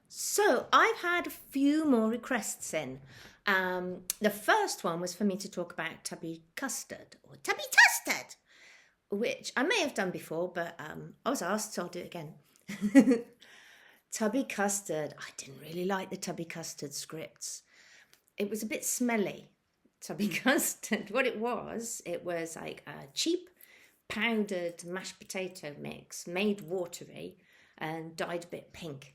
So I've had a few more requests in. The first one was for me to talk about Tubby Custard or Tubby Tustard, which I may have done before, but I was asked, so I'll do it again. Tubby Custard. I didn't really like the Tubby Custard scripts. It was a bit smelly. Tubby Custard. What it was like a cheap powdered mashed potato mix made watery and dyed a bit pink.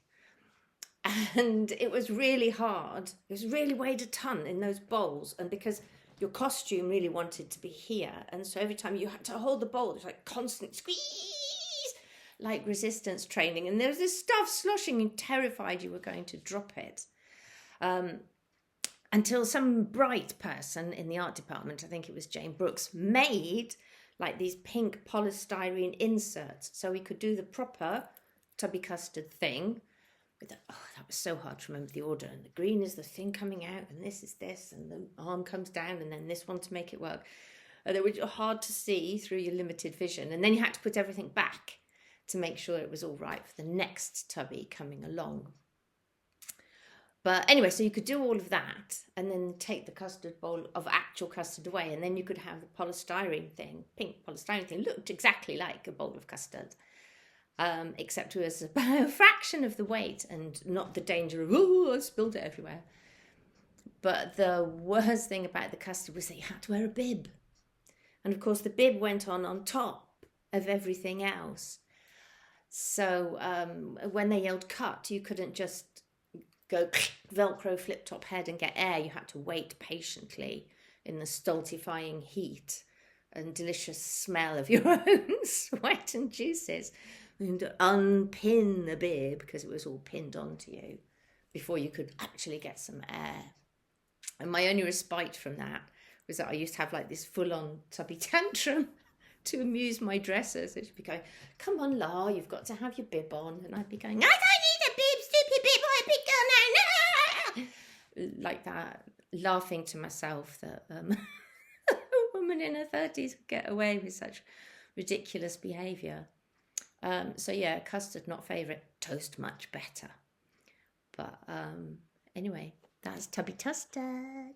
And it was really hard. It was really weighed a ton in those bowls. And because your costume really wanted to be here, and so every time you had to hold the bowl, it was like constant squeeze, like resistance training. And there was this stuff sloshing and terrified you were going to drop it. Until some bright person in the art department, I think it was Jane Brooks, made like these pink polystyrene inserts so we could do the proper Tubby Custard thing. That was so hard to remember the order. And the green is the thing coming out, and this is this, and the arm comes down, and then this one to make it work. And they were hard to see through your limited vision. And then you had to put everything back to make sure it was all right for the next Tubby coming along. But anyway, so you could do all of that and then take the custard bowl of actual custard away, and then you could have the polystyrene thing, pink polystyrene thing, looked exactly like a bowl of custard. Except it was about a fraction of the weight and not the danger of, I spilled it everywhere. But the worst thing about the custard was that you had to wear a bib. And of course the bib went on top of everything else. So when they yelled cut, you couldn't just go Velcro flip top head and get air. You had to wait patiently in the stultifying heat and delicious smell of your own sweat and juices, and unpin the bib because it was all pinned onto you before you could actually get some air. And my only respite from that was that I used to have like this full-on tubby tantrum to amuse my dressers. They'd be going, come on, La, you've got to have your bib on. And I'd be going, I don't need a bib, stupid bib, I'm a big girl now. Like that, laughing to myself that a woman in her 30s would get away with such ridiculous behaviour. So yeah, custard not favourite, toast much better. But anyway, that's Tubby Tustard.